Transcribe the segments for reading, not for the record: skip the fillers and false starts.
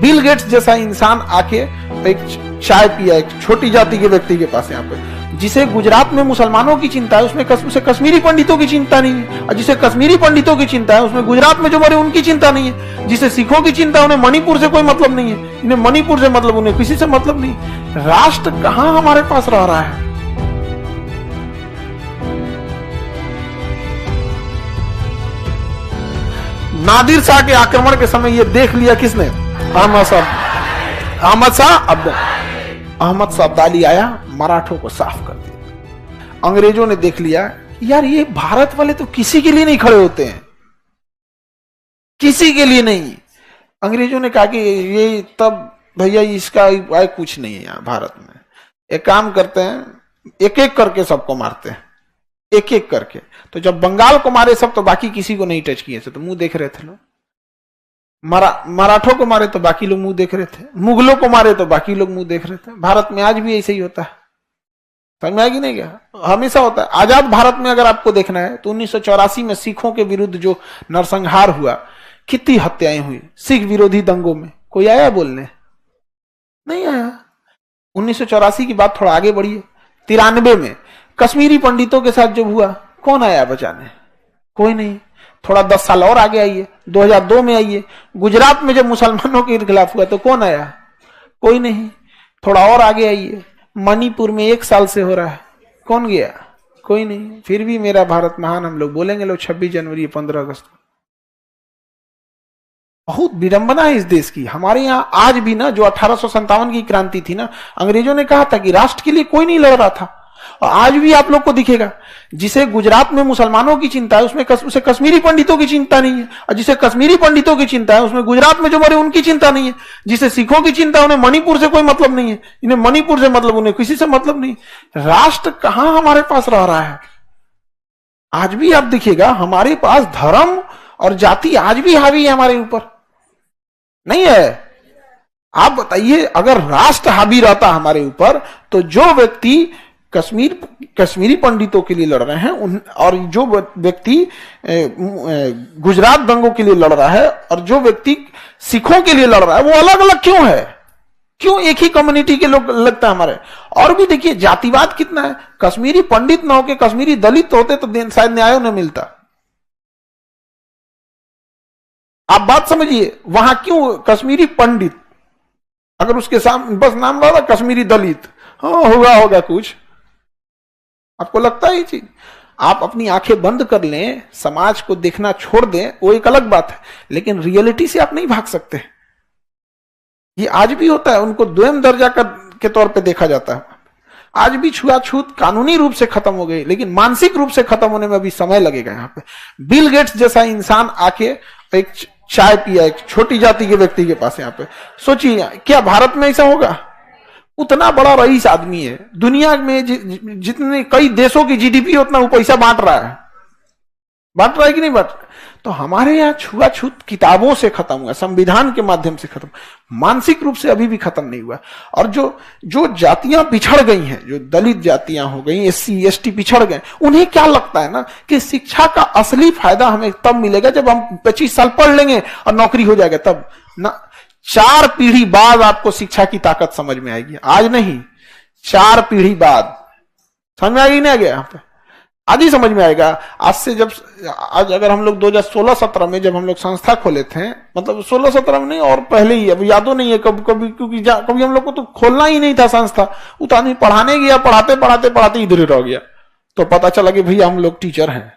Bill Gates जैसा इंसान आके एक चाय पिया एक छोटी जाति के व्यक्ति के पास यहाँ पे, जिसे गुजरात में मुसलमानों की चिंता है उसमें उसे कश्मीरी पंडितों की चिंता नहीं है, और जिसे कश्मीरी पंडितों की चिंता है उसमें गुजरात में जो मरे उनकी चिंता नहीं है, जिसे सिखों की चिंता है उन्हें मणिपुर से कोई मतलब नहीं है, इन्हें मणिपुर से मतलब, उन्हें किसी से मतलब नहीं। राष्ट्र कहां हमारे पास रह रहा है? नादिर शाह के आक्रमण के समय यह देख लिया किसने? अहमद शाह अब्दाली आया, मराठों को साफ कर दिया। अंग्रेजों ने देख लिया यार ये भारत वाले तो किसी के लिए नहीं खड़े होते हैं, किसी के लिए नहीं। अंग्रेजों ने कहा कि ये तब भैया इसका उपाय कुछ नहीं है यहाँ भारत में, एक काम करते हैं, एक एक करके सबको मारते हैं, एक एक करके। तो जब बंगाल को मारे सब तो बाकी किसी को नहीं टच किए थे, तो मुंह देख रहे थे लोग। मराठों को मारे तो बाकी लोग मुंह देख रहे थे, मुगलों को मारे तो बाकी लोग मुंह देख रहे थे। भारत में आज भी ऐसे ही होता है, समझ में आएगी नहीं क्या? हमेशा होता है। आजाद भारत में अगर आपको देखना है तो 1984 में सिखों के विरुद्ध जो नरसंहार हुआ, कितनी हत्याएं हुई सिख विरोधी दंगों में, कोई आया बोलने? नहीं आया। 1984 की बात थोड़ा आगे बढ़िए, 93 में कश्मीरी पंडितों के साथ जब हुआ, कौन आया बचाने? कोई नहीं। थोड़ा 10 साल और आगे आइए, 2002 में आइए, गुजरात में जब मुसलमानों के खिलाफ हुआ तो कौन आया? कोई नहीं। थोड़ा और आगे आइए, मणिपुर में 1 साल से हो रहा है, कौन गया? कोई नहीं। फिर भी मेरा भारत महान हम लोग बोलेंगे, लोग 26 जनवरी 15 अगस्त को। बहुत विडंबना है इस देश की। हमारे यहां आज भी ना, जो 1857 की क्रांति थी ना, अंग्रेजों ने कहा था कि राष्ट्र के लिए कोई नहीं लड़ रहा था, और आज भी आप लोग को दिखेगा जिसे गुजरात में मुसलमानों की चिंता है उसमें उसे कश्मीरी पंडितों की चिंता नहीं है, और जिसे कश्मीरी पंडितों की चिंता है उसमें गुजरात में जो मरे उनकी चिंता नहीं है, जिसे सिखों की चिंता है उन्हें मणिपुर से कोई मतलब नहीं है, इन्हें मणिपुर से मतलब, उन्हें किसी से मतलब नहीं। राष्ट्र कहां हमारे पास रह रहा है? आज भी आप देखिएगा हमारे पास धर्म और जाति आज भी हावी है हमारे ऊपर, नहीं है? आप बताइए, अगर राष्ट्र हावी रहता हमारे ऊपर तो जो व्यक्ति कश्मीरी पंडितों के लिए लड़ रहे हैं और जो व्यक्ति गुजरात दंगों के लिए लड़ रहा है और जो व्यक्ति सिखों के लिए लड़ रहा है, वो अलग अलग क्यों है? क्यों एक ही कम्युनिटी के लोग लगता है हमारे? और भी देखिए जातिवाद कितना है। कश्मीरी पंडित ना होके कश्मीरी दलित होते तो शायद न्याय न मिलता। आप बात समझिए, वहां क्यों कश्मीरी पंडित, अगर उसके सामने बस नाम रहा कश्मीरी दलित, हाँ होगा कुछ। आपको लगता है ये चीज? आप अपनी आंखें बंद कर लें, समाज को देखना छोड़ दें, वो एक अलग बात है, लेकिन रियलिटी से आप नहीं भाग सकते। ये आज भी होता है, उनको द्वैम दर्जा के तौर पे देखा जाता है। आज भी छुआछूत कानूनी रूप से खत्म हो गई, लेकिन मानसिक रूप से खत्म होने में अभी समय लगेगा। यहाँ पे बिल गेट्स जैसा इंसान आके एक चाय पिया एक छोटी जाति के व्यक्ति के पास, यहाँ पे सोचिए क्या भारत में ऐसा होगा? उतना बड़ा रईस आदमी है, दुनिया में जितने कई देशों की जीडीपी उतना वो पैसा बांट रहा है कि नहीं बांट? तो हमारे यहाँ छुआछूत किताबों से खत्म हुआ, संविधान के माध्यम से खत्म, मानसिक रूप से अभी भी खत्म नहीं हुआ। और जो जातियां पिछड़ गई हैं, जो दलित जातियां हो गई, SC ST पिछड़ गए, उन्हें क्या लगता है ना कि शिक्षा का असली फायदा हमें तब मिलेगा जब हम 25 साल पढ़ लेंगे और नौकरी हो जाएगा, तब ना। 4 पीढ़ी बाद आपको शिक्षा की ताकत समझ में आएगी, आज नहीं, 4 पीढ़ी बाद। समझ में आएगी? नहीं आ गया? यहाँ पे आज ही समझ में आएगा। आज अगर हम लोग 2016-17 में जब हम लोग संस्था खोले थे, मतलब 16-17 में नहीं और पहले ही, अब यादों नहीं है कभी क्योंकि हम लोग को तो खोलना ही नहीं था संस्था। उतना नहीं, पढ़ाने गया, पढ़ाते इधर ही रह गया, तो पता चला कि भैया हम लोग टीचर हैं।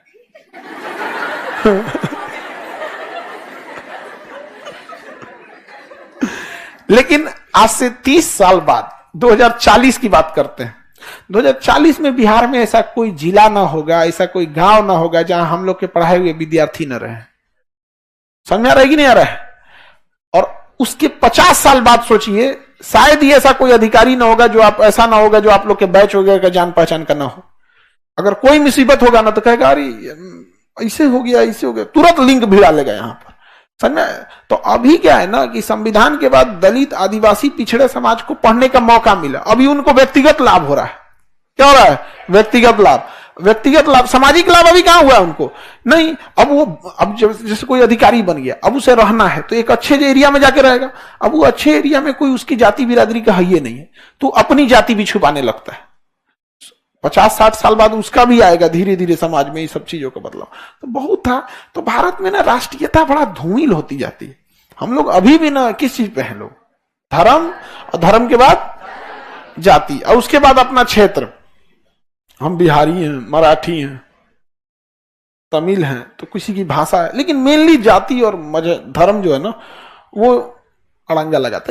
लेकिन आज से 30 साल बाद 2040 की बात करते हैं। 2040 में बिहार में ऐसा कोई जिला ना होगा, ऐसा कोई गांव ना होगा जहां हम लोग के पढ़ाए हुए विद्यार्थी न रहे। समझ में आ रहा है कि नहीं आ रहा है? और उसके 50 साल बाद सोचिए, शायद ही ऐसा कोई अधिकारी ना होगा जो आप लोग के बैच वगैरह का जान पहचान का ना हो। अगर कोई मुसीबत होगा ना तो कहेगा अरे ऐसे हो गया, तुरंत लिंक भिड़ा लेगा यहां पर। समझ? तो अभी क्या है ना कि संविधान के बाद दलित, आदिवासी, पिछड़े समाज को पढ़ने का मौका मिला। अभी उनको व्यक्तिगत लाभ हो रहा है। क्या हो रहा है? व्यक्तिगत लाभ। व्यक्तिगत लाभ, सामाजिक लाभ अभी कहां हुआ उनको? नहीं। अब जैसे कोई अधिकारी बन गया, अब उसे रहना है तो एक अच्छे एरिया में जाके रहेगा। अब वो अच्छे एरिया में कोई उसकी जाति बिरादरी का है ही नहीं है, तो अपनी जाति भी छुपाने लगता है। 50-60 साल बाद उसका भी आएगा धीरे धीरे समाज में ये सब चीजों का बदलाव। तो बहुत था। तो भारत में ना राष्ट्रीयता बड़ा धूमिल होती जाती है। हम लोग अभी भी ना किस चीज पे हैं लोग? धर्म, और धर्म के बाद जाति, और उसके बाद अपना क्षेत्र। हम बिहारी हैं, मराठी हैं, तमिल हैं, तो किसी की भाषा है, लेकिन मेनली जाति और धर्म जो है ना वो अड़ंगा लगाता है।